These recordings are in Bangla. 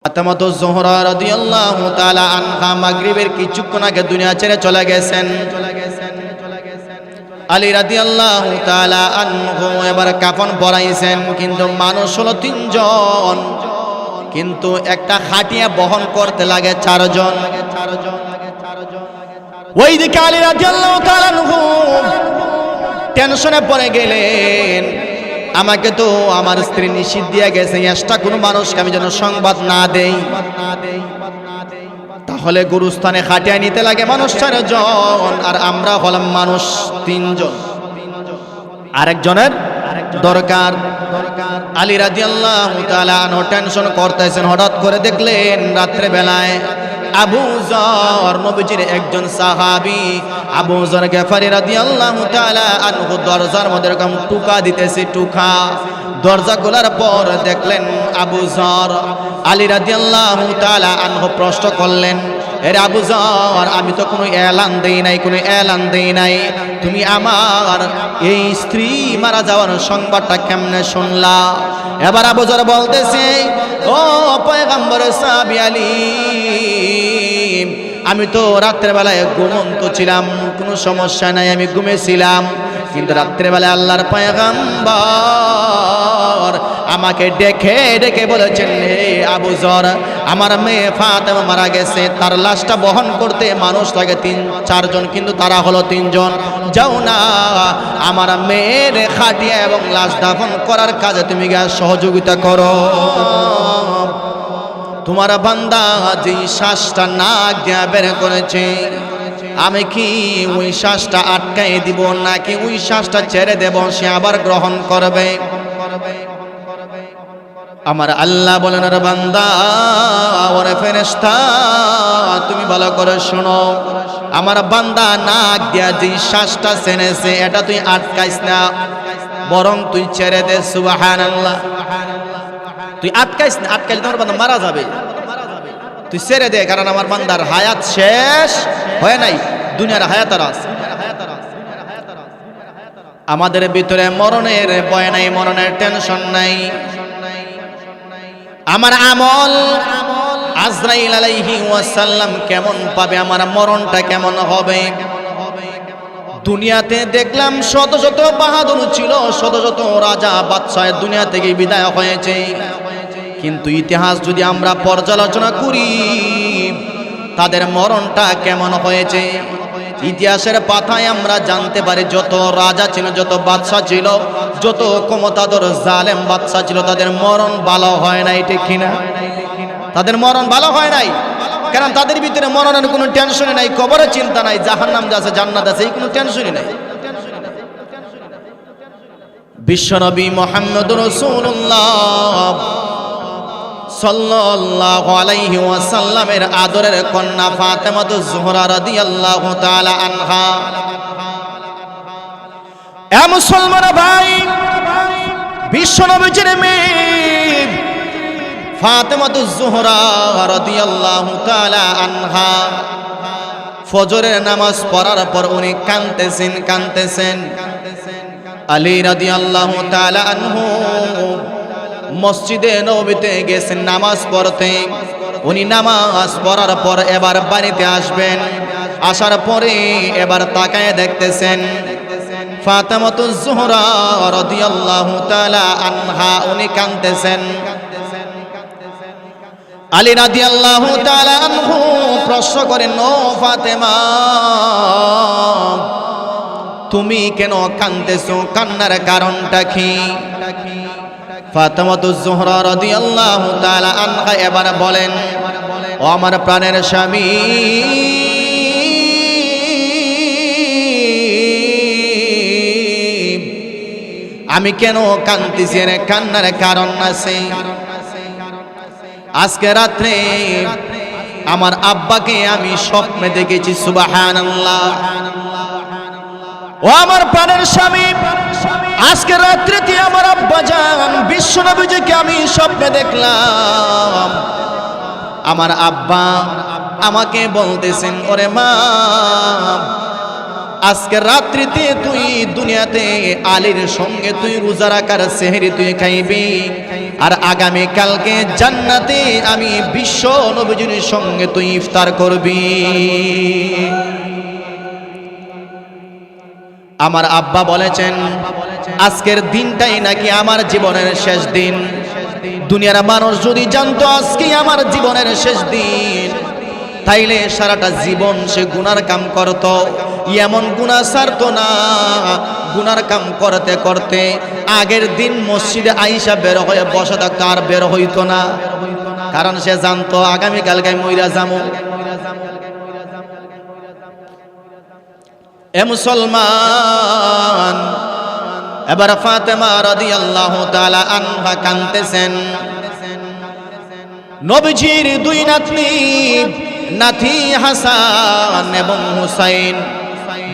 ফাতেমাতুজ জোহরা রাদিয়াল্লাহু তাআলা আনহা মাগরিবের কিছুক্ষণ আগে দুনিয়া ছেড়ে চলে গেছেন। আলী রাদিয়াল্লাহু তাআলা আনহু এবার কাফন পরাইছেন, কিন্তু মানুষ হলো তিনজন, কিন্তু একটা খাটিয়া বহন করতে লাগে চারজন। ওইদিকে আলী রাদিয়াল্লাহু তাআলা আনহু টেনশনে পড়ে গেলেন, আমাকে তো আমার স্ত্রী নিষেধ দিয়ে গেছে এক্সট্রা কোনো মানুষকে আমি যেন সংবাদ না দেই, তাহলে গুরুস্থানে খাটিয়ে নিতে লাগে মানুষ চারজন, আর আমরা হলাম মানুষ তিনজন, আরেকজনের দরকার। আলী রাদিয়াল্লাহু তাআলা আনহু টেনশন করতেছেন, হঠাৎ করে দেখলেন রাত্রে বেলায় আবু যর, নবীজির একজন সাহাবী আবু যর গফারি রাদিয়াল্লাহু তাআলা আনহু দরজার মধ্যে এরকম টুকা দিতেছে, টুকা। দরজা খোলার পর দেখলেন আবু যর। আলী রাদিয়াল্লাহু তাআলা আনহু প্রশ্ন করলেন, এর আবু যর, আমি তো কোনো এলান দেই নাই, কোনো এলান দেই নাই, তুমি আমার এই স্ত্রী মারা যাওয়ার সংবাদটা কেমনে শুনলা? এবার আবু যর বলতেছে, ও পয়গম্বরের সাহাবী আলী, আমি তো রাত্রেবেলায় ঘুমন্ত ছিলাম, কোনো সমস্যা নাই, আমি ঘুমেছিলাম, কিন্তু রাত্রেবেলায় আল্লাহর পয়গম্বর আমাকে ডেকে ডেকে বলেছেন, হে আবু যর, আমার মেয়ে ফাতেমা মারা গেছে, তার লাশটা বহন করতে মানুষ লাগে 3-4 জন, কিন্তু তারা হলো 3 জন। যাও না, আমার মেয়ের খাটিয়া এবং লাশ দাফন করার কাজে তুমি গিয়ে সহযোগিতা করো। তোমার বান্দা যে শ্বাসটা নাক দিয়া বের করেছে, আমি কি ওই শ্বাসটা আটকাই দিব, নাকি ওই শ্বাসটা ছেড়ে দেব, সে আবার গ্রহণ করবে? আমার আল্লাহ বলেন, রে বান্দা, ওরে ফেরেশতা, তুমি ভালো করে শোনো, আমার বান্দা নাক দিয়া যে শ্বাসটা ছেড়েছে এটা তুই আটকাইস না, বরং তুই ছেড়ে দে। সুবহানাল্লাহ। তুই আটকাইস না, আটকাইলে তোমার বান্দা মারা যাবে, তুই ছেড়ে দে, কারণ আমার বান্দার হায়াত শেষ হয় নাই, দুনিয়ার হায়াত আর আছে। আমাদের ভিতরে মরণের ভয় নাই, মরণের টেনশন নাই। আমার আমল আজরাইল আলাইহি ওয়াসাল্লাম কেমন পাবে, আমার মরণটা কেমন হবে? দুনিয়াতে দেখলাম শত শত বাহাদুর ছিল, শত শত রাজা বাদশাহ দুনিয়া থেকে বিদায় হয়েছে, কিন্তু ইতিহাস যদি আমরা পর্যালোচনা করি তাদের মরণটা কেমন হয়েছে, ইতিহাসের পাতায় আমরা জানতে পারি যত রাজা ছিল, যত বাদশা ছিল, যত ক্ষমতাধর জালেম বাদশা ছিল, তাদের মরণ ভালো হয় নাই, ঠিক কিনা? তাদের মরণ ভালো হয় নাই, কারণ তাদের ভিতরে মরণের কোনো টেনশনই নাই, কবরের চিন্তা নাই, জাহান্নাম আছে জান্নাত আছে, এই কোনো টেনশনই নাই। বিশ্বনবী মুহাম্মদুর রাসূলুল্লাহ সাল্লাল্লাহু আলাইহি ওয়াসাল্লামের আদরের কন্যা ফাতেমাতুজ জোহরা রাদিয়াল্লাহু তাআলা আনহা। এ মুসলমান ভাই, বিশ্বনবীর মেয়ে ফাতেমাতুজ জোহরা রাদিয়াল্লাহু তাআলা আনহা ফজরের নামাজ পড়ার পর উনি কাঁদতেছেন। আলী রাদিয়াল্লাহু তাআলা আনহু মসজিদে নববীতে গেছেন নামাজ পড়তে। উনি নামাজ পড়ার পর এবার বাড়িতে আসবেন, আসার পরে এবার তাকায় দেখতেছেন ফাতেমাতুজ জোহরা রাদিয়াল্লাহু তাআলা আনহা উনি কাঁদতেছেন। আলী রাদিয়াল্লাহু তাআলা আনহু প্রশ্ন করেন, ও ফাতেমা, তুমি কেন কাঁদতেছো, কান্নার কারণটা কি? ফাতেমাতুজ জোহরা রাদিয়াল্লাহু তাআলা আনহা এবার বলেন, ও আমার প্রাণের স্বামী, আমি কেন কাঁদতেছি, এর কান্নার কারণ আছে। আজকে রাত্রে আমার আব্বাকে আমি স্বপ্নে দেখেছি। সুবহানাল্লাহ। ও আমার প্রাণের স্বামী, আজকে রাত্রিতে আমার আব্বা জান বিশ্বনবীজিকে আমি স্বপ্নে দেখলাম। আমার আব্বা আমাকে বলতেছেন, ওরে মা, আজকে রাত্রিতে তুই দুনিয়াতে আলীর সঙ্গে তুই রোজা রাখার সেহরি তুই খাইবি, আর আগামী কালকে জান্নাতে আমি বিশ্ব নবীজির সঙ্গে তুই ইফতার করবি। আমার আব্বা বলেছেন আজকের দিনটাই নাকি আমার জীবনের শেষ দিন। দুনিয়ার মানুষ যদি জানতো আজকে আমার জীবনের শেষ দিন, তাইলে সারাটা জীবন সে গুনার কাম করত, এমন গুনাহ ছাড়তো না। গুনার কাম করতে করতে আগের দিন মসজিদে আইসা বের হয়ে বসে থাকতো, আর বের হইতো না, কারণ সে জানতো আগামীকালকে মইরা যামু। এ মুসলমান, এবার ফাতেমা রাদিয়াল্লাহু তাআলা আনহা কাঁদতেছেন। নবীজির দুই নাতি হাসান এবং হুসাইন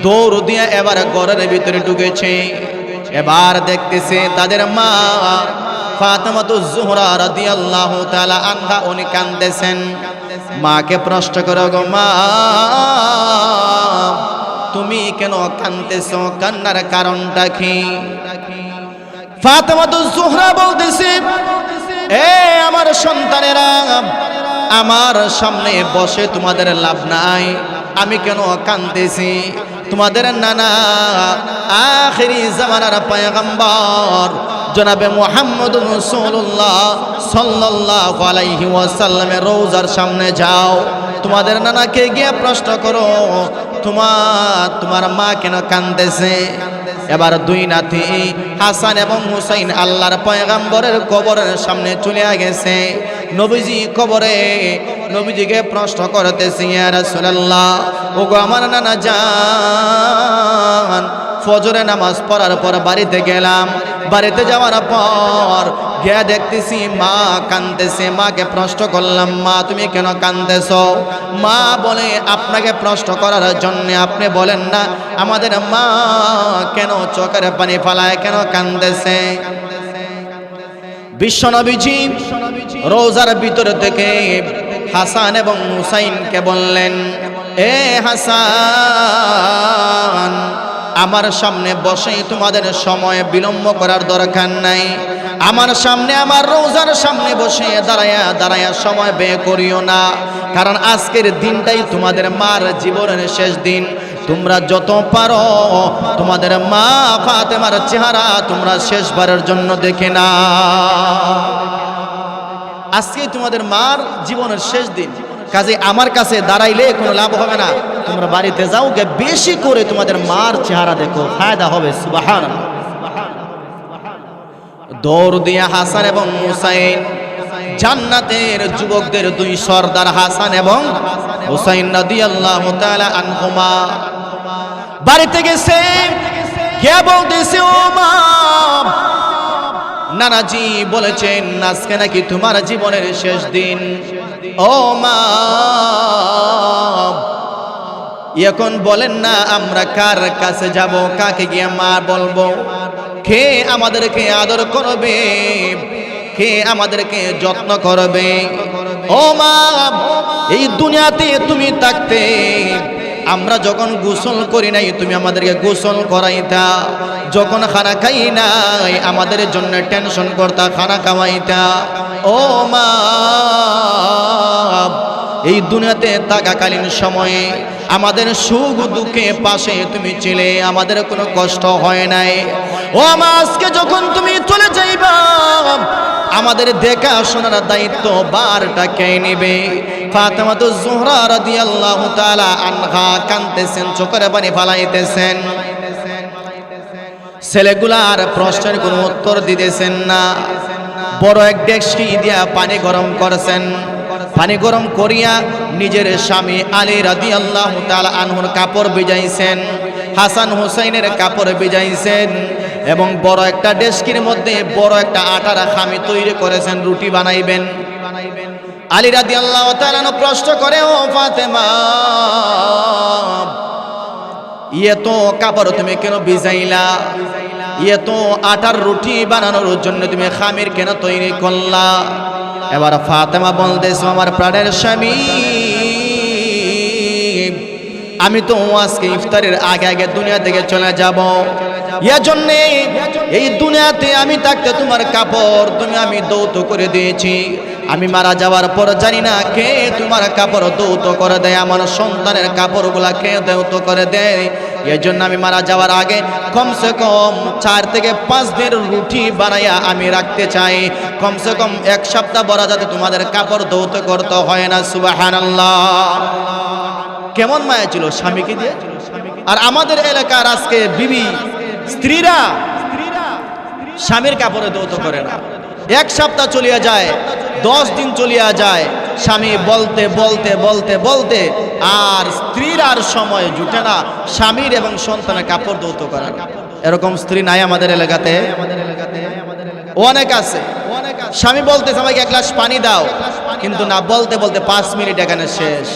দৌড় দিয়ে এবার ঘরের ভিতরে ঢুকেছে। এবার দেখতেছে তাদের মা ফাতেমাতুজ জোহরা রাদিয়াল্লাহু তাআলা আনহা উনি কাঁদতেছেন। মাকে প্রশ্ন করে, গো মা, তুমি কেন কাঁদতেছো? কান্নার কারণটা কি? ফাতেমাতুজ জোহরা বলতেছে, এ আমার সন্তানেরা, আমার সামনে বসে তোমাদের লাভ নাই। আমি কেন কাঁদতেছি? তোমাদের নানা আখিরি জামানার পয়গম্বর জনাবে মুহাম্মদুর রাসূলুল্লাহ সাল্লাল্লাহু আলাইহি ওয়াসাল্লামের রওজার সামনে যাও, তোমাদের নানাকে গিয়ে প্রশ্ন করো তোমার মা কেন কাঁদতেছে। এবার দুই নাতি হাসান এবং হুসাইন আল্লাহর পয়গম্বরের কবরের সামনে চলে গেছে। নবীজি কবরে নবীজিকে প্রশ্ন করতেছে, ইয়া রাসূলুল্লাহ, ওগো আমার নানা জান, ফজরে নামাজ পড়ার পর বাড়িতে গেলাম, বাড়িতে যাওয়ার পর গিয়ে দেখতেছি মা কাঁদতেছে। মাকে প্রশ্ন করলাম, মা তুমি কেন কাঁদতেছো? মা বলে, আপনাকে প্রশ্ন করার জন্য আপনি বলেন না আমাদের মা কেন চোখের পানি ফেলায়, কেন কাঁদতেছে। বিশ্বনবীজি রোজার ভিতর থেকে হাসান এবং হুসাইনকে বললেন, এ হাসান, আমার সামনে বসেই তোমাদের সময় বিলম্ব করার দরকার নাই। আমার সামনে, আমার রোজার সামনে বসে দাঁড়ায়া সময় ব্যয় করিও না, কারণ আজকের দিনটাই তোমাদের মার জীবনের শেষ দিন। তোমরা যত পারো তোমাদের মা ফাতেমার চেহারা তোমরা শেষবারের জন্য দেখে না। আজকে তোমাদের মার জীবনের শেষ দিন, কাজে আমার কাছে দাঁড়াইলে কোনো লাভ হবে না। তোমরা বাড়িতে যাও, গে বেশি করে তোমাদের মার চেহারা দেখো, ফায়দা হবে। সুবহানাল্লাহ। দৌড় দিয়া হাসান এবং হুসাইন, জান্নাতের যুবকদের দুই সর্দার হাসান এবং হুসাইন রাদিয়াল্লাহু তাআলা আনহুমা বাড়িতে গেছে। কে বলতেছে, ও মা, নানাজি বলেছেন আজকে নাকি তোমার জীবনের শেষ দিন। ও মা, এখন বলেন না আমরা কার কাছে যাব, কাকে গিয়ে মা বলবো? কে আমাদেরকে আদর করবে, কে আমাদেরকে যত্ন করবে? ও মা, এই দুনিয়াতে তুমি থাকতে আমরা যখন গোসল করি নাই তুমি আমাদেরকে গোসল করাইতা, যখন খানা খাই নাই আমাদের জন্য টেনশন করতা, খানা খাওয়াইতা। ও মা, এই দুনিয়াতে থাকাকালীন সময়ে আমাদের সুখ দুঃখে পাশে তুমি ছিলে, আমাদের কোনো কষ্ট হয় নাই। ও মা, আজকে যখন তুমি চলে যাইবা আমাদের দেখাশোনার দায়িত্ব বারটা কে নেবে? ফাতেমাতুজ জোহরা রাদিয়াল্লাহু তাআলা আনহা কাঁদতেছেন, চোখের পানি ফালাইতেছেন। ছেলেগুলার প্রশ্নের কোনো উত্তর দিতেছেন না। বড় এক ডেকচি দিয়া পানি গরম করছেন। পানি গরম করিয়া নিজের স্বামী আলী রাদিয়াল্লাহু তাআলা আনহুর কাপড় ভিজাইছেন, হাসান হুসাইনের কাপড় ভিজাইছেন, এবং বড় একটা ডেস্কির মধ্যে বড় একটা আটার খামি তৈরি করেছেন, রুটি বানাইবেন। আলী রাদিয়াল্লাহু তাআলা প্রশ্ন করে, ও ফাতেমা, এত কাপড় তুমি কেন ভিজাইলা? এত আটার রুটি বানানোর জন্য তুমি খামির কেন তৈরি করলা? এবার ফাতেমা বলতেছে, আমার প্রাণের স্বামী, আমি তো আজকে ইফতারের আগে আগে দুনিয়া থেকে চলে যাব। এজন্য এই দুনিয়াতে আমি থাকতে তোমার কাপড় তুমি আমি দৌত করে দিয়েছি। আমি মারা যাওয়ার পর জানি না কে তোমার কাপড় দৌত করে দেয়, আমার সন্তানের কাপড়গুলা কে দৌত করে দেয়। এজন্য আমি মারা যাওয়ার আগে কমসে কম 4 থেকে 5 দিনের রুটি বানাইয়া আমি রাখতে চাই, কমসে কম 1 সপ্তাহ বড়, যাতে তোমাদের কাপড় দৌত করতে হয় না। সুবহানাল্লাহ। কেমন মায়া ছিল স্বামীকে দিয়ে। আর আমাদের এলাকার আজকে বিবি স্ত্রীরা স্বামীর কাপড়ে দৌত করে না। 1 সপ্তাহ চলিয়া যায়, 10 দিন চলিয়া যায়, স্বামী বলতে বলতে বলতে বলতে আর স্ত্রীর আর সময় জুটে না স্বামীর এবং সন্তানের কাপড় দৌত করার। এরকম স্ত্রী নাই আমাদের এলাকাতে? অনেক আছে। স্বামী বলতেছে আমাকে 1 গ্লাস পানি দাও, কিন্তু না, বলতে বলতে 5 মিনিট এখানে শেষ,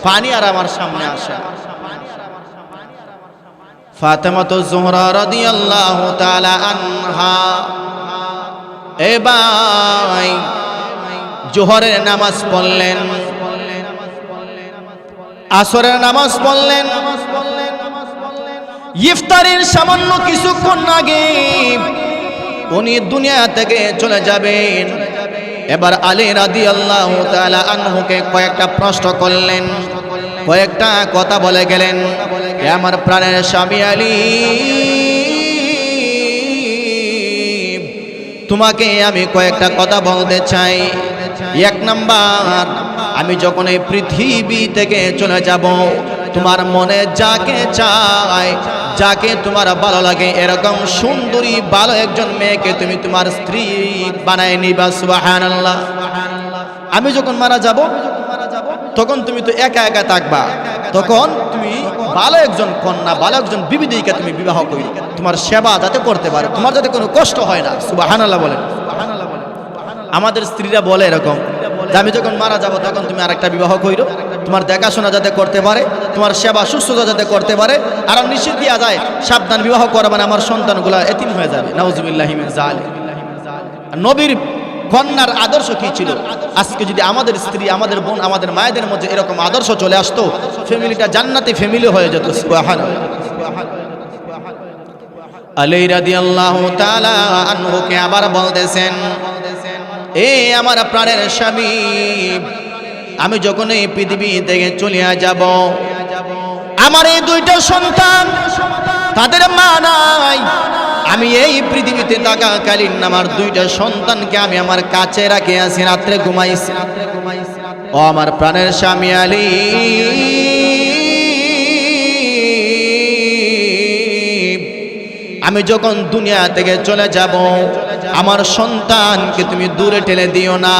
পানি আর আমার সামনে আসে। ফাতেমাতু জোহরা রাদিয়াল্লাহু তাআলা আনহা এ ভাই জোহরের নামাজ পড়লেন, আসরের নামাজ পড়লেন, ইফতারের সামান্য কিছুক্ষণ আগে উনি দুনিয়া থেকে চলে যাবেন। এবার আলী রাদিয়াল্লাহু তাআলা আনহুকে কয়েকটা প্রশ্ন করলেন, কয়েকটা কথা বলে গেলেন। হে আমার প্রাণের স্বামী আলী, তোমাকে আমি কয়েকটা কথা বলতে চাই। 1 নাম্বার, আমি যখন এই পৃথিবী থেকে চলে যাব, তোমার মনে যাকে চায়, যাকে তোমার ভালো লাগে, এরকম সুন্দরী ভালো একজন মেয়েকে তুমি তোমার স্ত্রী বানায় নিবা। সুবহানাল্লাহ। আমি যখন মারা যাব তখন তুমি তো একা একা থাকবা, তখন তুমি ভালো একজন কন্যা, ভালো একজন বিবি দিকে তুমি বিবাহ করি, তোমার সেবা যাতে করতে পারে, তোমার যাতে কোনো কষ্ট হয় না। সুবহানাল্লাহ বলেন। আমাদের স্ত্রীরা বলে এরকম যে আমি যখন মারা যাব তখন তুমি আরেকটা বিবাহ কইরো, তোমার দেখাশোনা যাতে করতে পারে, তোমার সেবা শুশ্রূষা যাতে করতে পারে। আর নিষেধ দিয়া যায় সাবধান, বিবাহ করা মানে আমার সন্তানগুলা এতিম হয়ে যাবে। নাউজুবিল্লাহি মিন যালিক। নবীর কন্যার আদর্শ কি ছিল? আজকে যদি আমাদের স্ত্রী, আমাদের বোন, আমাদের মায়েদের মধ্যে এরকম আদর্শ চলে আসতো, ফ্যামিলিটা জান্নাতি ফ্যামিলি হয়ে যেত। সুবহানাল্লাহ। আলী রাদিয়াল্লাহু তাআলা আনহুকে আবার বলতেছেন, এ আমার প্রাণের স্বামী, আমি যখন এই পৃথিবী থেকে চলিয়া যাব, আমার এই 2টা সন্তান, তাদের মা নাই। আমি এই পৃথিবীতে থাকাকালীন আমার 2টা সন্তানকে আমি আমার কাছে রাখে আছি, রাত্রে ঘুমাইছি। ও আমার প্রাণের স্বামী আলী, আমি যখন দুনিয়া থেকে চলে যাব, আমার সন্তানকে তুমি দূরে ঠেলে দিও না,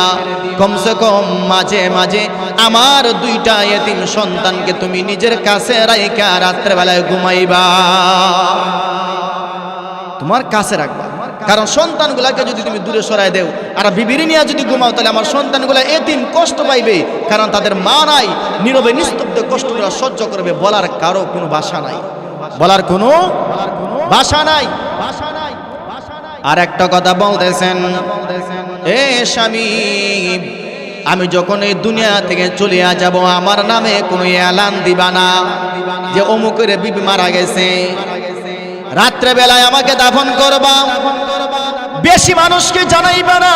কমসে কম মাঝে মাঝে আমার 2টা এতিম সন্তানকে তুমি নিজের কাছে রাইখা রাত্রেবেলায় ঘুমাইবা, তোমার কাছে রাখবা। কারণ সন্তানগুলাকে যদি তুমি দূরে সরাই দেও আর বিবিরি নিয়ে যদি ঘুমাও, তাহলে আমার সন্তানগুলা এতিম কষ্ট পাইবে, কারণ তাদের মা নাই। নীরবে নিস্তব্ধ কষ্টগুলো সহ্য করবে, বলার কারো কোনো ভাষা নাই, বলার কোনো ভাষা নাই। আর একটা কথা বলতেছেন, এ স্বামী, আমি যখন এই দুনিয়া থেকে চলিয়া যাব, আমার নামে কোনো এলান দিবা না যে অমুকের বিবি মারা গেছে, রাত্রে বেলায় আমাকে দাফন করবা, বেশি মানুষকে জানাইবা না,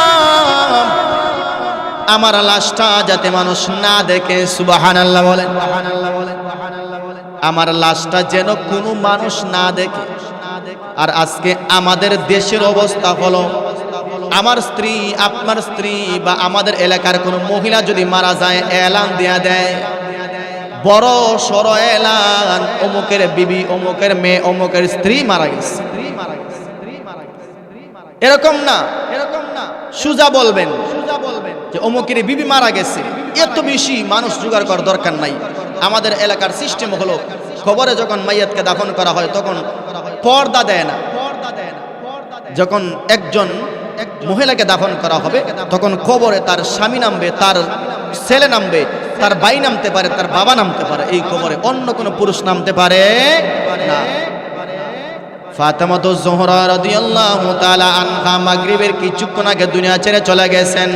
আমার লাশটা যাতে মানুষ না দেখে। সুবহানাল্লাহ বলেন। আমার লাশটা যেন কোনো মানুষ না দেখে। আর আজকে আমাদের দেশের অবস্থা হলো, আমার স্ত্রী, আপনার স্ত্রী বা আমাদের এলাকার কোনো মহিলা যদি মারা যায়, এলান দেয়া দেয়, বড় সড় এলান, অমুকের বিবি, অমুকের মেয়ে, অমুকের স্ত্রী মারা গেছে। এরকম না, সুজা বলবেন যে অমুকের বিবি মারা গেছে। এত বেশি মানুষ জোগাড় করার দরকার নাই। আমাদের এলাকার সিস্টেম হলো, কবরে যখন মাইয়াতকে দাফন করা হয় তখন পর্দা দেয় না। যখন একজন মহিলাকে দাফন করা হবে তখন কবরে তার স্বামী নামবে, তার ছেলে নামবে, তার ভাই নামতে পারে, তার বাবা নামতে পারে, এই কবরে অন্য কোনো পুরুষ নামতে পারে না। ফাতেমাতু জোহরা রাদিয়াল্লাহু তাআলা আনহা মাগরিবের কিছুক্ষণ আগে দুনিয়া ছেড়ে চলে গেছেন।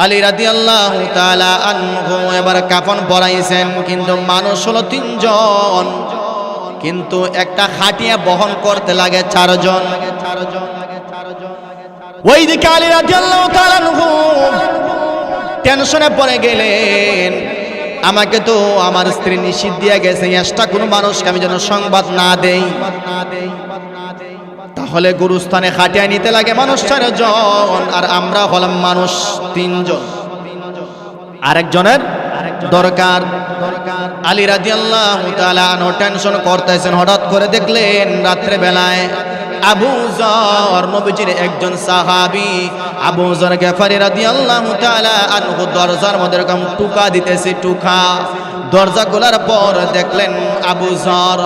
আলী রাদিয়াল্লাহু তাআলা আনহু এবার কাফন পরাইছেন, কিন্তু মানুষ হলো 3 জন, কিন্তু একটা খাটিয়া বহন করতে লাগে 4 জন। ওইদিকে আলী রাদিয়াল্লাহু তাআলা আনহু টেনশনে পড়ে গেলেন, আমাকে তো আমার স্ত্রী নিষেধ দিয়ে গেছে, এক্সট্রা কোনো মানুষকে আমি যেন সংবাদ না দেই। তাহলে গুরুস্থানে খাটিয়া নিতে লাগে মানুষ 4 জন, আর আমরা হলাম মানুষ 3 জন। আরেকজনের দরকার। আলী রাদিয়াল্লাহু তাআলা আনহু টেনশন করতেছেন, হঠাৎ করে দেখলেন রাত্রে বেলায় আবু যর, নবীজির একজন সাহাবী আবু যর গফারি রাদিয়াল্লাহু তাআলা আনহু দরজার মধ্যে এরকম টুকা দিতেছে, টুকা। দরজা খোলার পর দেখলেন আবু যর।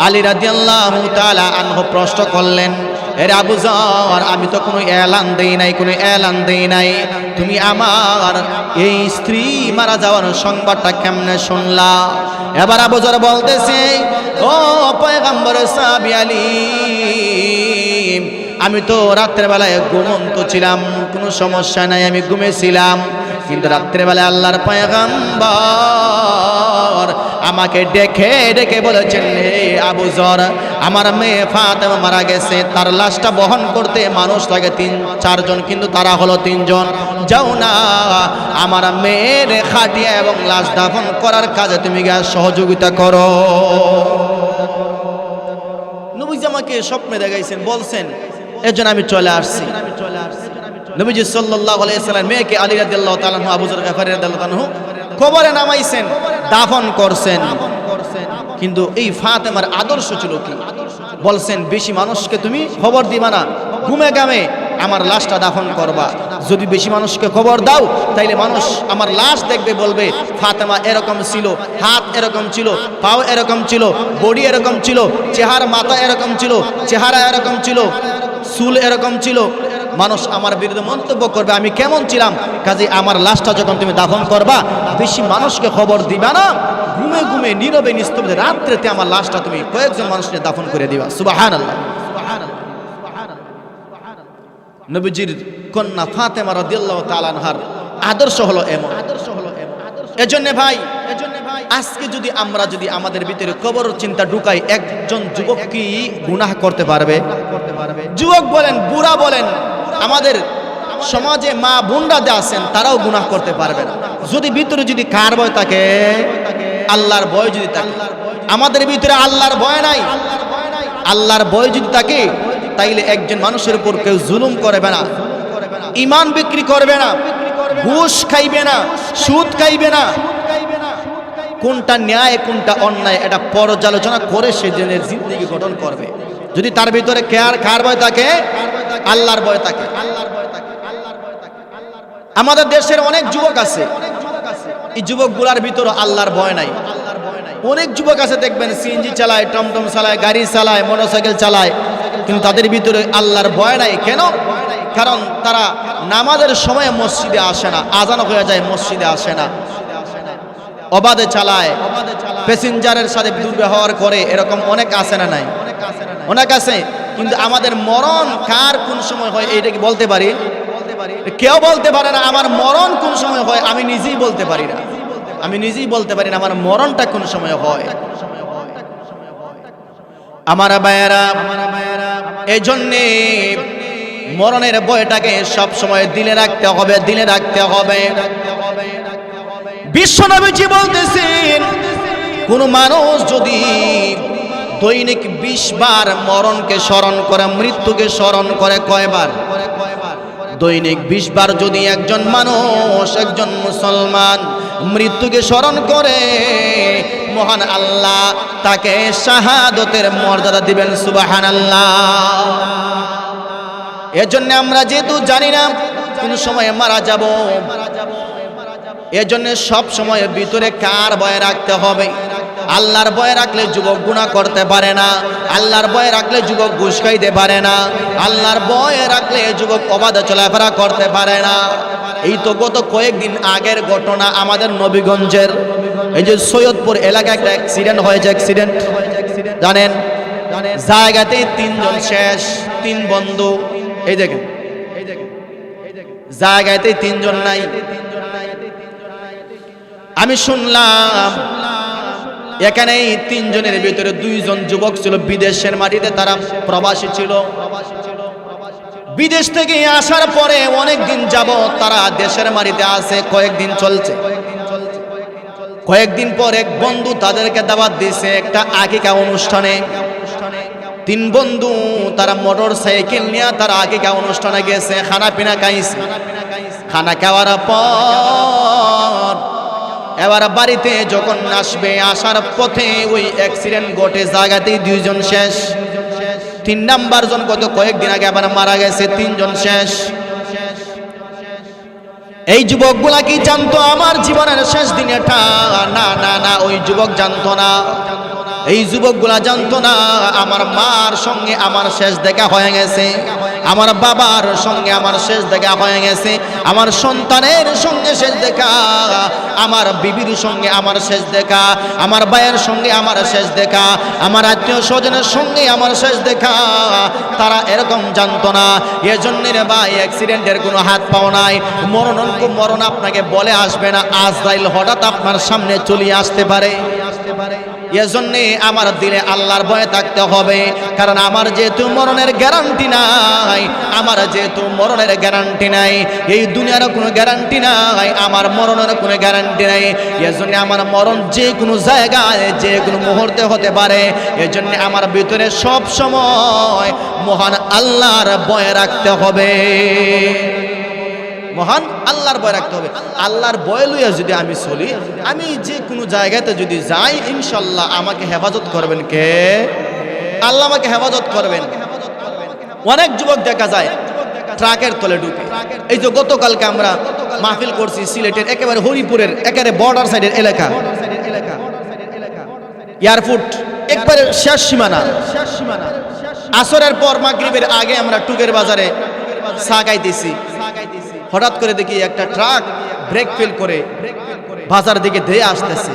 আলী রাদিয়াল্লাহু তাআলা আনহু প্রশ্ন করলেন, এর আবু যর, আমি তো কোনো এলান দেই নাই, কোনো এলান দেই নাই, তুমি আমার এই স্ত্রী মারা যাওয়ার সংবাদটা কেমনে শুনলা? এবার আবু যর বলতেছে, ও পয়গম্বরের সাহাবী আলী, আমি তো রাত্রেবেলায় ঘুমন্ত ছিলাম, কোনো সমস্যা নাই, আমি ঘুমেছিলাম, কিন্তু রাত্রেবেলায় আল্লাহর পয়গম্বর আমাকে ডেকে ডেকে বলেছেন, হে আবু যর, আমার মেয়ে ফাতেমা মারা গেছে, তার লাশটা বহন করতে মানুষ লাগে 3-4 জন, কিন্তু তারা হলো 3 জন। যাও না, আমার মেয়ের খাটিয়া এবং লাশ দাফন করার কাজে তুমি গিয়ে সহযোগিতা করো। নবীজি আমাকে স্বপ্নে দেখাইছেন, বলছেন, এজন্য আমি চলে আসছি। নবীজি সাল্লাল্লাহু আলাইহি সাল্লাম মেয়েকে আলী রাদিয়াল্লাহু তাআলা আনহু, আবু যর গফারি রাদিয়াল্লাহু আনহু কবরে নামাইছেন, দাফন করছেন। কিন্তু এই ফাতেমার আদর্শ ছিল কি? বলছেন, বেশি মানুষকে তুমি খবর দিবা না, ঘুমে গামে আমার লাশটা দাফন করবা। যদি বেশি মানুষকে খবর দাও, তাইলে মানুষ আমার লাশ দেখবে, বলবে ফাতেমা এরকম ছিল, হাত এরকম ছিল, পাও এরকম ছিল, বডি এরকম ছিল, চেহারা মাথা এরকম ছিল, চেহারা এরকম ছিল, চুল এরকম ছিল। মানুষ আমার বিরুদ্ধে মন্তব্য করবে আমি কেমন ছিলাম। কাজে আমার লাশটা যখন তুমি দাফন করবা, বেশি মানুষকে খবর দিবা না, ঘুমে ঘুমে নীরবে নিস্তব্ধে রাত্রেতে আমার লাশটা তুমি কয়েকজন মানুষকে দাফন করে দিবা। সুবহানাল্লাহ। নবীজির কন্যা ফাতেমা রাদিয়াল্লাহু তাআলা আনহার আদর্শ হলো এমন। এজন্য ভাই, আজকে যদি আমরা আমাদের ভিতরে কবর চিন্তা ঢুকাই, একজন যুবক কি গুনাহ করতে পারবে? যুবক বলেন, বুড়া বলেন, আমাদের সমাজে মা বোনরা যে আছেন তারাও গুনাহ করতে পারবে না, যদি ভিতরে যদি কার ভয় থাকে, আল্লাহর ভয় যদি থাকে। আমাদের ভিতরে আল্লাহর ভয় নাই, আল্লাহর ভয় যদি থাকে, তাইলে একজন মানুষের উপর কেউ জুলুম করবে না, ঈমান বিক্রি করবে না, ঘুষ খাইবে না, সুদ খাইবে না, কোনটা ন্যায় কোনটা অন্যায় এটা পর্যালোচনা করে সে দিনের জিন্দেগি গঠন করবে। যদি তার ভিতরে কার ভয় থাকে, আল্লাহর ভয় থাকে। আমাদের দেশের অনেক যুবক আছে, এই যুবকগুলার ভিতরে আল্লাহর ভয় নাই। অনেক যুবক আছে দেখবেন সিএনজি চালায়, টমটম চালায়, গাড়ি চালায়, মোটরসাইকেল চালায়, কিন্তু তাদের ভিতরে আল্লাহর ভয় নাই। কেন? কারণ তারা নামাজের সময় মসজিদে আসে না, আজান হয়ে যায় মসজিদে আসে না, অবাধে চালায়, প্যাসেঞ্জারের সাথে দুর্ব্যবহার করে, এরকম অনেক আছে না? নাই, অনেক আছে। কিন্তু আমাদের মরণ কার কোন সময় হয় এইটা কি বলতে পারি? কেউ বলতে পারে না। আমার মরণ কোন সময় হয় আমি নিজেই বলতে পারি না, আমি নিজেই বলতে পারি না আমার মরণটা কোন সময় হয়। আমার ভাইয়েরা, এই জন্যে মরণের ভয়টাকে সব সময় দিলে রাখতে হবে, দিলে রাখতে হবে। বিশ্বনবীজি বলতেছেন, কোন মানুষ যদি দৈনিক 20 বার মরণকে স্মরণ করে, মৃত্যুকে স্মরণ করে, কয়বার? দৈনিক 20 বার যদি একজন মানুষ, একজন মুসলমান মৃত্যুকে স্মরণ করে, মহান আল্লাহ তাকে শাহাদতের মর্যাদা দিবেন। সুবহানাল্লাহ। এজন্য আমরা যেহেতু জানি না কোন সময় মারা যাব, এজন্য সব সময় ভিতরে কার ভয় রাখতে হবে? আল্লাহর ভয় রাখলে যুবক গুনাহ করতে পারে না, আল্লাহর ভয় রাখলে যুবক ঘুষ খাইতে পারে না, আল্লাহর ভয় রাখলে যুবক অবাধে চলাফেরা করতে পারে না। এই তো গত কয়েকদিন আগের ঘটনা আমাদের নবীগঞ্জের, এই যে সৈয়দপুর এলাকায় একটা অ্যাক্সিডেন্ট হয়েছে। অ্যাক্সিডেন্ট জানেন, জায়গাতেই 3 জন শেষ, 3 বন্ধু। এই দেখেন জায়গাতে তিনজন নাই। আমি শুনলাম এখানে এই তিনজনের ভিতরে দুইজন যুবক ছিল বিদেশের মাটিতে, তারা প্রবাসী ছিল। বিদেশ থেকে আসার পরে অনেক দিন যাবত তারা দেশের মাটিতে আছে, কয়েকদিন চলছে। কয়েকদিন পর এক বন্ধু তাদেরকে দাওয়াত দিয়েছে একটা আকিকা অনুষ্ঠানে। তিন বন্ধু তারা মোটর সাইকেল নিয়ে তারা আকিকা অনুষ্ঠানে গেছে, খানা পিনা খাইছে। খানা খাওয়ার পর এবার বাড়িতে যখন আসবে, আসার পথে ওই অ্যাক্সিডেন্ট ঘটে, জায়গাতেই দুইজন শেষ। 3 নাম্বার জন গত কয়েকদিন আগে আবার মারা গেছে, 3 জন শেষ। এই যুবকগুলা কি জানতো আমার জীবনের শেষ দিন এটা? না না না, ওই যুবক জানতো না। এই যুবকগুলা জানতো না আমার মার সঙ্গে আমার শেষ দেখা হয়ে গেছে, আমার বাবার সঙ্গে আমার শেষ দেখা হয়ে গেছে, আমার সন্তানের সঙ্গে শেষ দেখা, আমার বিবির সঙ্গে আমার শেষ দেখা, আমার ভাইয়ের সঙ্গে আমার শেষ দেখা, আমার আত্মীয় স্বজনের সঙ্গে আমার শেষ দেখা। তারা এরকম জানতো না। এজন্য রে ভাই, অ্যাক্সিডেন্টের কোনো হাত পাও নাই। মরণ আপনাকে বলে আসবে না, আজরাইল হঠাৎ আপনার সামনে চলে আসতে পারে। এজন্য আমার দিলে আল্লাহর ভয় থাকতে হবে, কারণ আমার যেহেতু মরণের গ্যারান্টি নাই, আমার যেহেতু মরণের গ্যারান্টি নাই, এই দুনিয়ারও কোনো গ্যারান্টি নাই, আমার মরণের কোনো গ্যারান্টি নাই। এজন্য আমার মরণ যে কোনো জায়গায় যে কোনো মুহূর্তে হতে পারে। এজন্য আমার ভিতরে সব সময় মহান আল্লাহর ভয় রাখতে হবে, মহান আল্লাহর ভয় রাখতে হবে। আল্লাহর ভয় লইয়া যদি আমি চলি, আমি যে কোনো জায়গাতে যদি যাই, ইনশাল্লাহ আমাকে হেফাজত করবেন কে? আল্লাহ আমাকে হেফাজত করবেন। অনেক যুবক দেখা যায় ট্রাকের তলে ঢুকে। এই যে গতকালকে আমরা মাহফিল করছি সিলেটের একেবারে হরিপুরের একেবারে বর্ডার সাইডের এলাকা, এয়ারপোর্ট একবারে শেষ সীমানা। আসরের পর মাগরিবের আগে আমরা টুকের বাজারে চা খাইতেছি, হঠাৎ করে দেখি একটা ট্রাক ব্রেক ফেল করে বাজার দিকে ধেয়ে আসতেছে।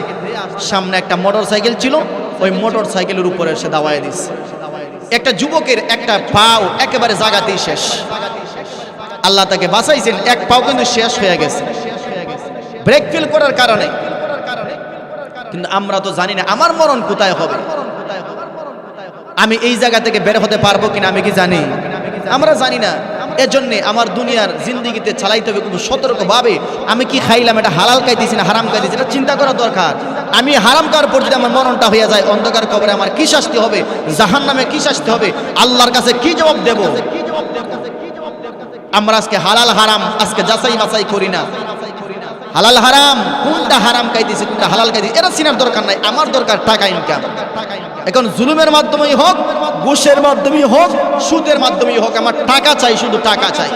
সামনে একটা মোটর সাইকেল ছিল, ওই মোটর সাইকেলের উপরে এসে দাওয়ায় দিচ্ছে। একটা যুবকের একটা পাও একেবারে জায়গাতেই শেষ। আল্লাহ তাকে বাঁচাইছেন, এক পাও কিন্তু শেষ হয়ে গেছে ব্রেক ফেল করার কারণে। কিন্তু আমরা তো জানি না আমার মরণ কোথায় হবে, আমি এই জায়গা থেকে বের হতে পারবো কিনা আমি কি জানি? আমরা জানি না। এজন্য আমার দুনিয়ার জিন্দিগিতে চালাইতে হবে খুব সতর্কভাবে। আমি কি খাইলাম, এটা হালাল খাইতেছি না হারাম খাইতেছি, এটা চিন্তা করা দরকার। আমি হারাম খাওয়ার পর যদি আমার মরণটা হয়ে যায়, অন্ধকার কবরে আমার কি শাস্তি হবে, জাহান্নামে কি শাস্তি হবে, আল্লাহর কাছে কি জবাব দেব? আমরা আজকে হালাল হারাম আজকে যাচাই বাছাই করি না। হালাল হারাম কোনটা হারাম খাইতেছি কোনটা হালাল খাইতেছি এটা চিনার দরকার নাই। আমার দরকার টাকা ইনকাম। এখন জুলুমের মাধ্যমেই হোক, ঘুষের মাধ্যমেই হোক, সুদের মাধ্যমেই হোক, আমার টাকা চাই, শুধু টাকা চাই।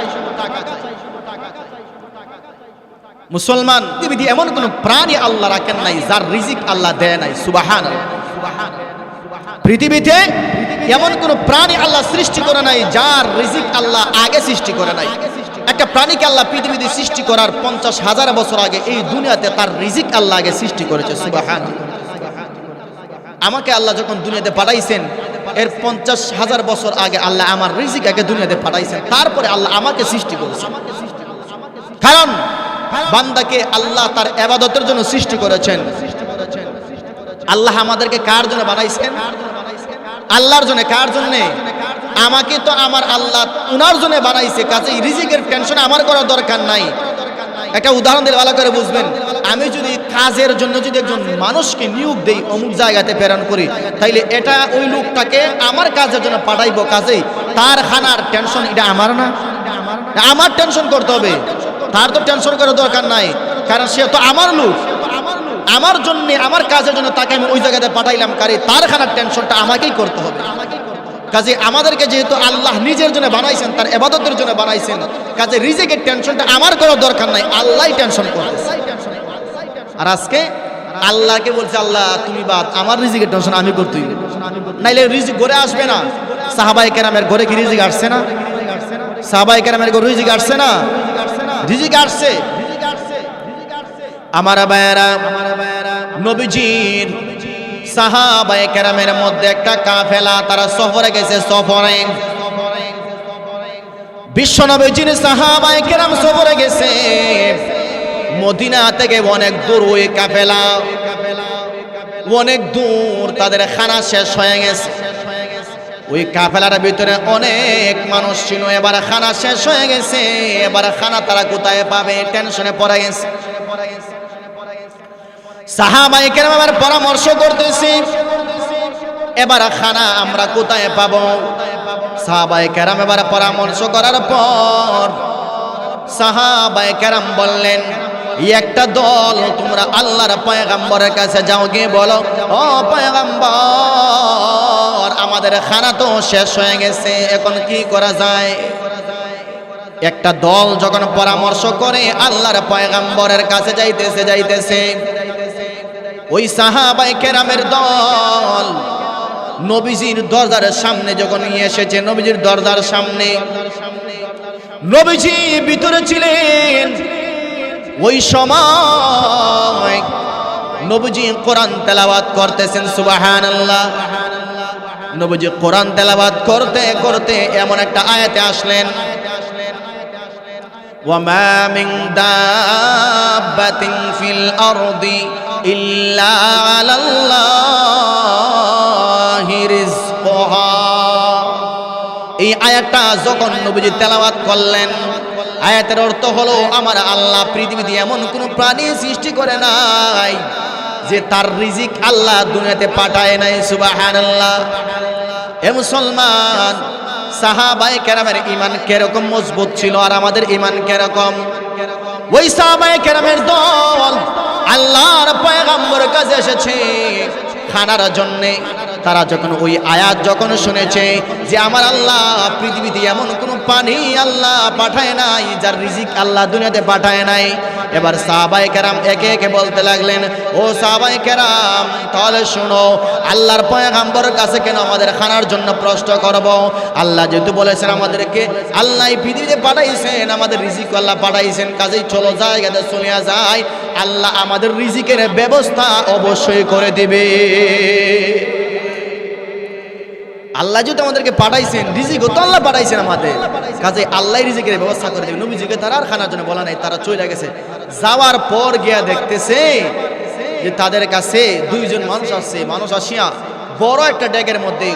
মুসলমান পৃথিবীতে এমন কোন প্রাণী আল্লাহ রাখেন নাই যার রিজিক আল্লাহ দেয় নাই। সুবহানাল্লাহ। পৃথিবীতে এমন কোন প্রাণী আল্লাহ সৃষ্টি করে নাই যার রিজিক আল্লাহ আগে সৃষ্টি করে নাই। একটা প্রাণীকে আল্লাহ পৃথিবীতে সৃষ্টি করার 50,000 বছর আগে এই দুনিয়াতে তার রিজিক আল্লাহ আগে সৃষ্টি করেছে। সুবহানাল্লাহ। আমাকে আল্লাহ যখন দুনিয়াতে পাঠাইছেন, এর 50,000 বছর আগে আল্লাহ আমার রিজিক আগে দুনিয়াতে পাঠাইছেন, তারপরে আল্লাহ আমাকে সৃষ্টি করেছেন। কারণ বান্দাকে আল্লাহ তার ইবাদতের জন্য সৃষ্টি করেছেন। আল্লাহ আমাদেরকে কার জন্য বানাইছেন? আল্লাহর জন্য। কার জন্য? আমাকে তো আমার আল্লাহ উনার জন্য বানাইছে, কাজেই রিজিকের টেনশন আমার করার দরকার নাই। একটা উদাহরণ দিলে ভালো করে বুঝবেন। আমি যদি কাজের জন্য যদি একজন মানুষকে নিয়োগ দেই, অমুক জায়গাতে প্রেরণ করি, তাইলে এটা ওই লোকটাকে আমার কাজের জন্য পাঠাইবো, কাজেই তার খানার টেনশন এটা আমার না, আমার টেনশন করতে হবে। তার তো টেনশন করার দরকার নাই, কারণ সে তো আমার লোক। আমার জন্য আমার কাজের জন্য তাকে আমি ওই জায়গাতে পাঠাইলাম, কারণ তার খানার টেনশনটা আমাকেই করতে হবে। কাজে আমাদেরকে যেহেতু আল্লাহ নিজের জন্য বানাইছেন, তার ইবাদতের জন্য বানাইছেন, কাজে রিজিকের টেনশনটা আমার করার দরকার নাই, আল্লাহই টেনশন করতেছে। আর আজকে আল্লাহকে বলছে, আল্লাহ তুমি বাদ, আমার রিজিকের টেনশন আমি করতেই, নাইলে রিজিক ঘরে আসবে না। সাহাবায়ে কেরামের ঘরে কি রিজিক আসছে না? সাহাবায়ে কেরামের ঘরে রিজিক আসছে না? রিজিক আসছে। আমার ভাইয়েরা, নবীজির সাহাবায়ে কেরামের মধ্যে একটা কাফেলা, তারা সফরে গেছে। সফরে বিশ্বনবীর সাহাবায়ে কেরাম সফরে গেছে মদিনা থেকে অনেক দূর, ওই কাফেলা অনেক দূর, তাদের খানা শেষ হয়ে গেছে। ওই কাফেলার ভিতরে অনেক মানুষ ছিল, এবার খানা শেষ হয়ে গেছে, এবার খানা তারা কোথায় পাবে, টেনশনে পড়ে গেছে। সাহাবায়ে কেরাম আবার পরামর্শ করতেছে, এবার খানা আমরা কোথায় পাবো? সাহাবায়ে কেরাম এবার পরামর্শ করার পর সাহাবায়ে কেরাম বললেন, একটা দল তোমরা আল্লাহর পয়গম্বরের কাছে যাও, গিয়ে বলো, ও পয়গম্বর, আমাদের খানা তো শেষ হয়ে গেছে, এখন কি করা যায়? একটা দল যখন পরামর্শ করে আল্লাহর পয়গম্বরের কাছে যাইতেছে, ওই সাহাবায়ে কেরামের দল নবীজির দরজার সামনে যখন নিয়ে এসেছে, নবীজির দরজার সামনে নবীজি ভিতরে ছিলেন। ওই সময় নবীজি কোরআন তেলাওয়াত করতেছেন, সুবহানাল্লাহ। নবীজি কোরআন তেলাওয়াত করতে করতে এমন একটা আয়াতে আসলেন, ওয়ামা মিন দাব্বাতিন ফিল আরদি ইল্লা আলাল্লাহি রিজকুহা। এই আয়াতটা যখন নবীজি তেলাওয়াত করলেন, আয়াতের অর্থ হলো, আমার আল্লাহ পৃথিবীতে এমন কোনো প্রাণী সৃষ্টি করে নাই যে তার রিজিক আল্লাহ দুনিয়াতে পাঠায় নাই। সুবহানাল্লাহ। এ মুসলমান, সাহাবায়ে কেরামের ঈমান কিরকম মজবুত ছিল আর আমাদের ঈমান কিরকম? ওই সাহাবায়ে কেরামের দল আল্লাহর পয়গম্বরের কাছে এসেছে খানার জন্য। তারা যখন ওই আয়াত যখন শুনেছে যে আমার আল্লাহ পৃথিবীতে এমন কোনো পানি আল্লাহ পাঠায় নাই যার রিজিক আল্লাহ দুনিয়াতে পাঠায় নাই, এবার সাহাবায়ে কেরাম একে একে বলতে লাগলেন, ও সাহাবায়ে কেরাম, তাহলে শুনো, আল্লাহর পয়গম্বরের কাছে কেন আমাদের খানার জন্য প্রশ্ন করব? আল্লাহ যেহেতু বলেছেন আমাদেরকে আল্লাহ পৃথিবীতে পাঠাইছেন, আমাদের রিজিক আল্লাহ পাঠাইছেন, কাজেই চলো জায়গাতে চলে যায়, আল্লাহ আমাদের রিজিকের ব্যবস্থা অবশ্যই করে দিবে। আল্লাহ যদি আমাদেরকে পাঠাইছেন, রিজিকও তো আল্লাহ পাঠাইছেন আমাদের, কাজে আল্লাহ রিজিকের ব্যবস্থা করে দেবে। নবীজিকে তারা আর খানার জন্য বলা নাই, তারা চলে গেছে। যাওয়ার পর গিয়া দেখতেছে যে তাদের কাছে দুইজন মানুষ আসিয়া বড় একটা ডেকের মধ্যে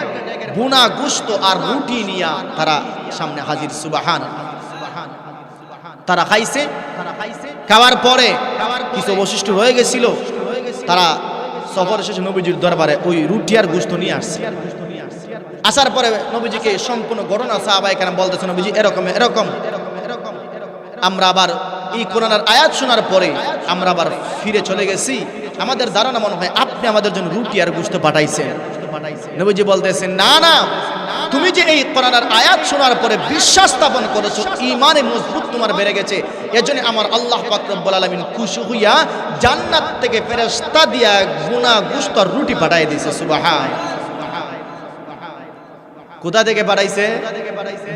বুনা গোশত আর রুটি নিয়া তারা সামনে হাজির। সুবহানাল্লাহ। তারা খাইছে, খাওয়ার পরে কিছু অবশিষ্ট রয়ে গেছিল, তারা সফর শেষে নবীজির দরবারে ওই রুটি আর গোশত নিয়ে আসছে। আসার পরে নবীজিকে সম্পূর্ণ ঘটনা সাহাবায়ে কেরাম বলতেছে, নবীজি এরকম এরকম। আমরা আবার এই কোরআনের আয়াত শোনার পরে আমরা আবার ফিরে চলে গেছি, আমাদের ধারণা মনে হয় আপনি আমাদের জন্য রুটি আর গোশত পাঠাইছেন। নবীজি বলতেছেন, না না, তুমি যে এই কোরআনের আয়াত শোনার পরে বিশ্বাস স্থাপন করেছো, ঈমানে মজবুত তোমার বেড়ে গেছে, এজন্য আমার আল্লাহ পাক রব্বুল আলামিন খুশি হইয়া জান্নাত থেকে ফেরেশতা দিয়া গুনাহ গোশত আর রুটি পাঠিয়ে দিয়েছে। সুবহানাল্লাহ। কোথা থেকে পাঠাইছে?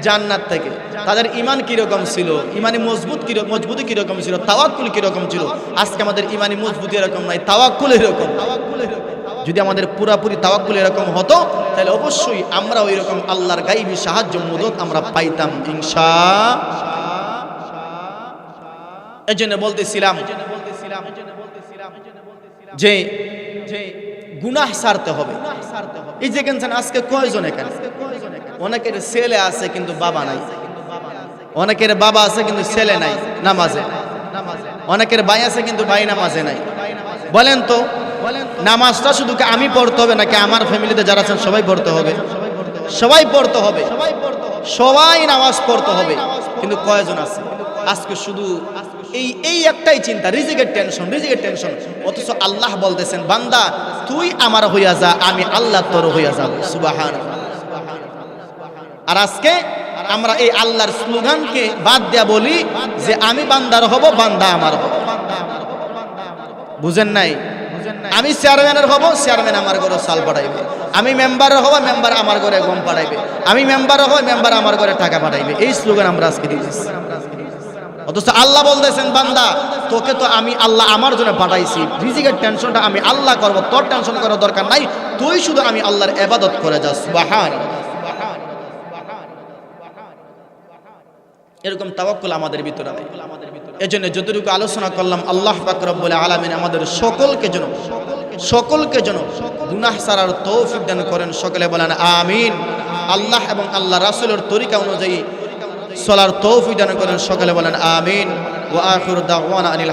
জান্নাত থেকে। তাদের ঈমান কিরকম ছিল, ঈমানে মজবুতি কিরকম ছিল, তাওয়াক্কুল কিরকম ছিল? আজকে আমাদের ঈমানে মজবুতি এরকম নাই, তাওয়াক্কুল এরকম। যদি আমাদের পুরাপুরি তাওয়াক্কুল এরকম হতো, তাহলে অবশ্যই আমরা ওই রকম আল্লাহর গাইবী সাহায্য মদদ আমরা পাইতাম ইনশাআল্লাহ। এজন্য বলতেছিলাম যে গুনাহ ছাড়তে হবে। এই যে কেন আজকে কয়জন এখানে, অনেকের ছেলে আছে কিন্তু বাবা নাই, অনেকের বাবা আছে কিন্তু ছেলে নাই নামাজে, অনেকের ভাই আছে কিন্তু ভাই নামাজে নাই। বলেন তো, নামাজটা শুধু আমি পড়তে হবে নাকি আমার ফ্যামিলিতে যারা আছেন সবাই পড়তে হবে? সবাই পড়তে হবে, সবাই নামাজ পড়তে হবে, কিন্তু কয়জন আছে আজকে শুধু এই একটাই চিন্তা, রিজিকের টেনশন। অথচ আল্লাহ বলতেছেন, বান্দা তুই আমার হইয়া যা, আমি আল্লাহ তোর হইয়া যাব। সুবহানাল্লাহ। আর আজকে আমরা এই আল্লাহর স্লোগানকে বাদ দিয়া বলি যে আমি বান্দার হব, বান্দা আমার হব। বুঝেন নাই? আমি চেয়ারম্যানের হব, চেয়ারম্যান আমার ঘরে চাল পাঠাইবে। আমি মেম্বারের হব, মেম্বার আমার ঘরে গম পাঠাইবে। আমি মেম্বারের হব, মেম্বার আমার ঘরে টাকা পাঠাইবে। এই স্লোগান আমরা আজকে দিতেছি। অথচ আল্লাহ বলতেছেন, বান্দা তোকে তো আমি আল্লাহ আমার জন্য পাঠাইছি, রিজিকের টেনশনটা আমি আল্লাহ করব, তোর টেনশন করার দরকার নাই, তুই শুধু আমি আল্লাহর ইবাদত করে যা। সুবহানাল্লাহ। এরকম তাওয়াক্কুল আমাদের ভিতরে নাই। এজন্য যতটুকু আলোচনা করলাম, আল্লাহ পাক রব্বুল আলামিন আমাদের সকলকে যেন গুনাহ ছাড়ার তৌফিক দান করেন। সকলে বলেন আমিন। আল্লাহ এবং আল্লাহ রাসূলের তরিকা অনুযায়ী চলার তৌফিক দান করেন। সকলে বলেন আমিন। ওয়া আখিরু দাওয়ানা